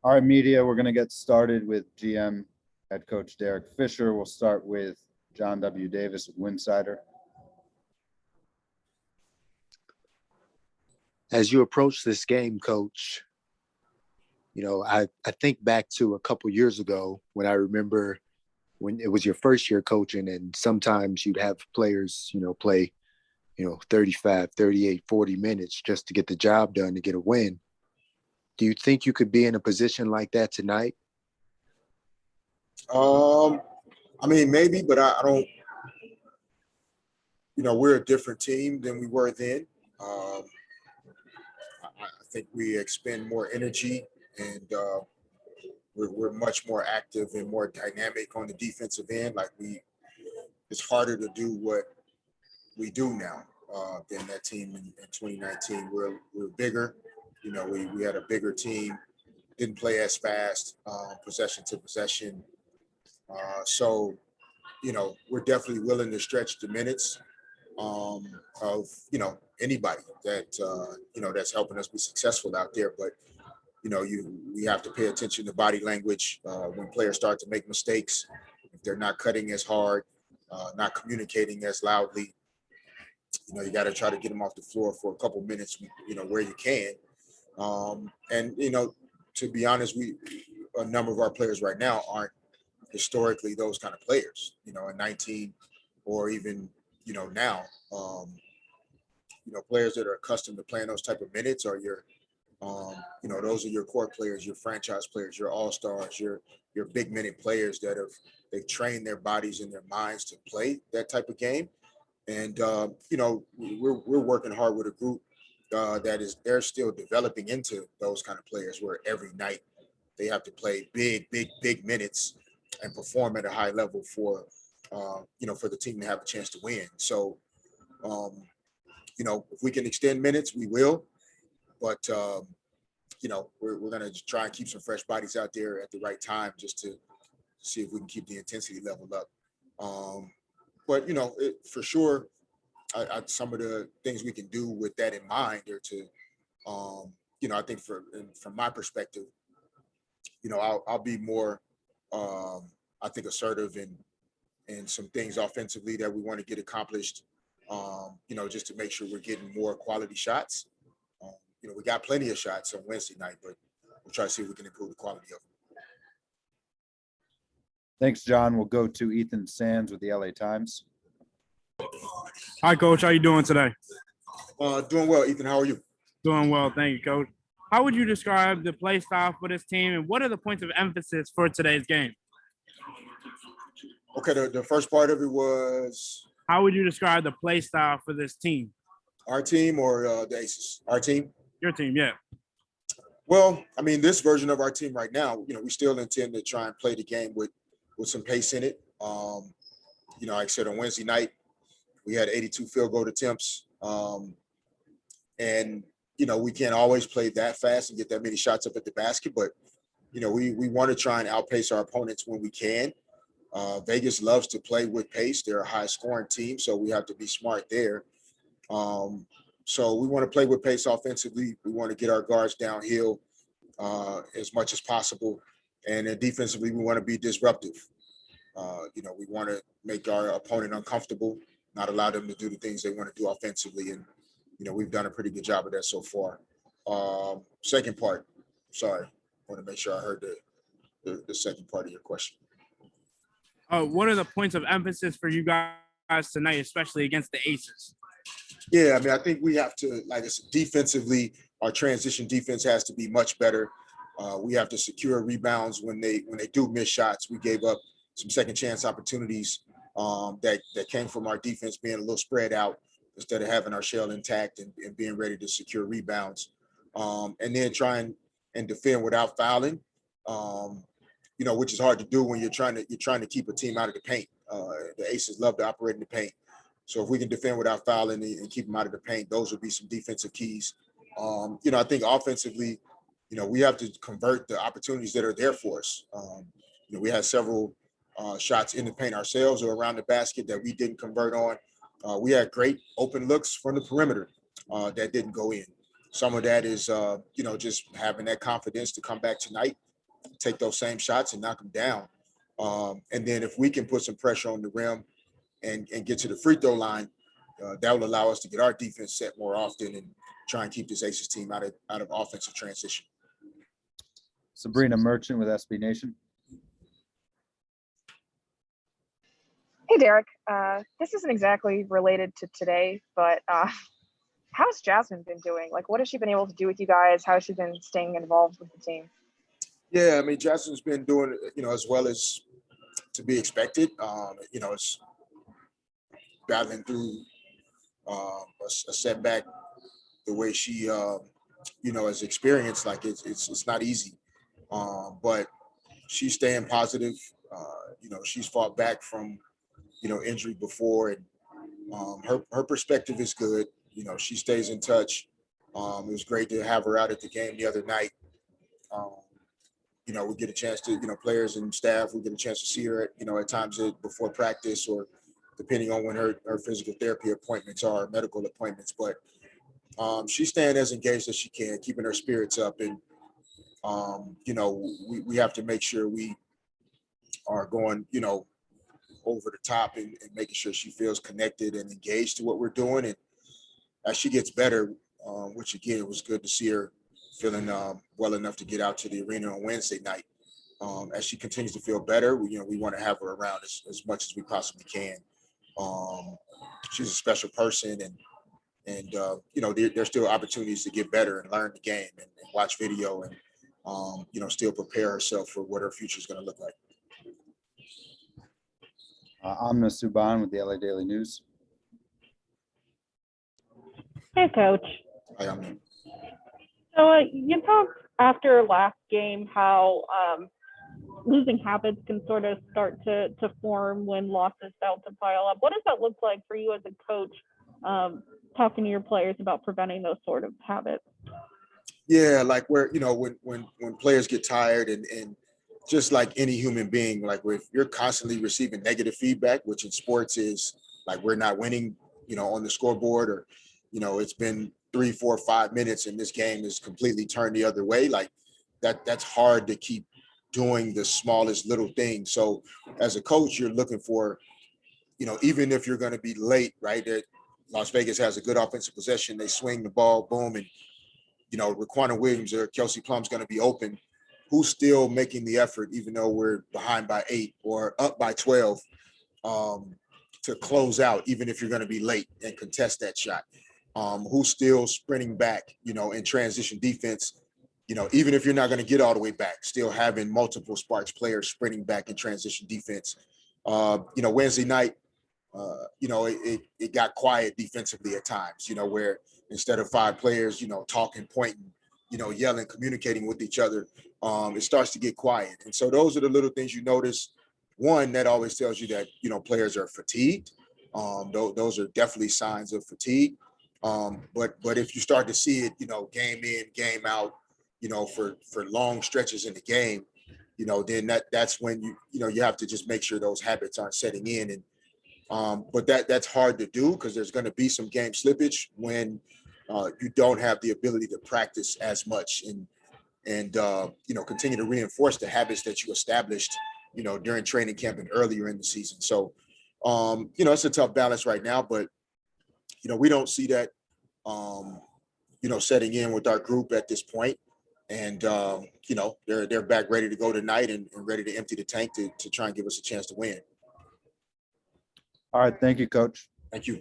All right, media, we're going to get started with GM head coach Derek Fisher. We'll start with John W. Davis of Winsider. As you approach this game, Coach, I think back to a couple years ago when I remember when it was your first year coaching, and sometimes you'd have players, play, 35, 38, 40 minutes just to get the job done, to get a win. Do you think you could be in a position like that tonight? Maybe, but I don't. We're a different team than we were then. I think we expend more energy, and we're much more active and more dynamic on the defensive end. It's harder to do what we do now than that team in 2019. We're bigger. We had a bigger team, didn't play as fast, possession to possession. So we're definitely willing to stretch the minutes of anybody that that's helping us be successful out there. But we have to pay attention to body language when players start to make mistakes. If they're not cutting as hard, not communicating as loudly, you got to try to get them off the floor for a couple minutes, where you can. To be honest, a number of our players right now aren't historically those kind of players, in 19 or even, now, players that are accustomed to playing those type of minutes are your, those are your core players, your franchise players, your all-stars, your big minute players they've trained their bodies and their minds to play that type of game. And, we're working hard with a group they're still developing into those kind of players where every night they have to play big minutes and perform at a high level for the team to have a chance to win. So, if we can extend minutes, we will. But, we're going to try and keep some fresh bodies out there at the right time just to see if we can keep the intensity level up. But, for sure, some of the things we can do with that in mind are to, I think from my perspective, I'll be more, I think, assertive in some things offensively that we want to get accomplished, just to make sure we're getting more quality shots. We got plenty of shots on Wednesday night, but we'll try to see if we can improve the quality of them. Thanks, John. We'll go to Ethan Sands with the LA Times. Hi, Coach. How you doing today? Doing well, Ethan. How are you? Doing well. Thank you, Coach. How would you describe the play style for this team, and what are the points of emphasis for today's game? Okay, the first part of it was? How would you describe the play style for this team? Our team or the Aces? Our team? Your team, yeah. Well, this version of our team right now, we still intend to try and play the game with some pace in it. Like I said, on Wednesday night, we had 82 field goal attempts. And we can't always play that fast and get that many shots up at the basket, but, we want to try and outpace our opponents when we can. Vegas loves to play with pace. They're a high scoring team, so we have to be smart there. So we want to play with pace offensively. We want to get our guards downhill as much as possible. And then defensively, we want to be disruptive. We want to make our opponent uncomfortable, not allow them to do the things they want to do offensively. And, we've done a pretty good job of that so far. Second part, sorry, I want to make sure I heard the second part of your question. What are the points of emphasis for you guys tonight, especially against the Aces? Yeah, I think we have to, like I said, defensively, our transition defense has to be much better. We have to secure rebounds when they do miss shots. We gave up some second chance opportunities that came from our defense being a little spread out instead of having our shell intact and being ready to secure rebounds. And then try and defend without fouling, which is hard to do when you're trying to keep a team out of the paint. The Aces love to operate in the paint. So if we can defend without fouling and keep them out of the paint, those would be some defensive keys. I think offensively, we have to convert the opportunities that are there for us. We had several shots in the paint ourselves or around the basket that we didn't convert on. We had great open looks from the perimeter that didn't go in. Some of that is, just having that confidence to come back tonight take those same shots and knock them down. And then if we can put some pressure on the rim and get to the free throw line, that will allow us to get our defense set more often and try and keep this Aces team out of offensive transition. Sabrina Merchant with SB Nation. Hey, Derek. This isn't exactly related to today, but how's Jasmine been doing? Like, what has she been able to do with you guys? How has she been staying involved with the team? Yeah, I mean, Jasmine's been doing, as well as to be expected. It's battling through a setback the way she, has experienced. Like, it's not easy, but she's staying positive. She's fought back from, injury before, and her perspective is good. She stays in touch. It was great to have her out at the game the other night. We get a chance to, players and staff, we get a chance to see her, at times before practice or depending on when her physical therapy appointments are, medical appointments. But she's staying as engaged as she can, keeping her spirits up. And, we have to make sure we are going, over the top and making sure she feels connected and engaged to what we're doing. And as she gets better, which again, it was good to see her feeling well enough to get out to the arena on Wednesday night. As she continues to feel better, we want to have her around as much as we possibly can. She's a special person, and there's still opportunities to get better and learn the game and watch video and still prepare herself for what her future is going to look like. Amna Subban with the LA Daily News. Hey, Coach. Hi, Amna. So you talked after last game how losing habits can sort of start to form when losses start to pile up. What does that look like for you as a coach, talking to your players about preventing those sort of habits? Yeah, like where, when players get tired and just like any human being, like if you're constantly receiving negative feedback, which in sports is like we're not winning, on the scoreboard, or, it's been 3, 4, 5 minutes and this game is completely turned the other way. Like that's hard to keep doing the smallest little thing. So as a coach, you're looking for, even if you're going to be late, right? Las Vegas has a good offensive possession. They swing the ball, boom, and, Raquana Williams or Kelsey Plum's going to be open. Who's still making the effort, even though we're behind by 8 or up by 12, to close out, even if you're going to be late and contest that shot? Who's still sprinting back, in transition defense, even if you're not going to get all the way back, still having multiple Sparks players sprinting back in transition defense. Wednesday night, it got quiet defensively at times, where instead of 5 players, talking, pointing, yelling, communicating with each other, it starts to get quiet. And so those are the little things you notice. One, that always tells you that, players are fatigued. Those are definitely signs of fatigue. But if you start to see it, game in, game out, for long stretches in the game, then that's when you have to just make sure those habits aren't setting in. And but that's hard to do because there's going to be some game slippage when you don't have the ability to practice as much and continue to reinforce the habits that you established, during training camp and earlier in the season. So, it's a tough balance right now, but, we don't see that, setting in with our group at this point. And, they're back ready to go tonight and ready to empty the tank to try and give us a chance to win. All right. Thank you, Coach. Thank you.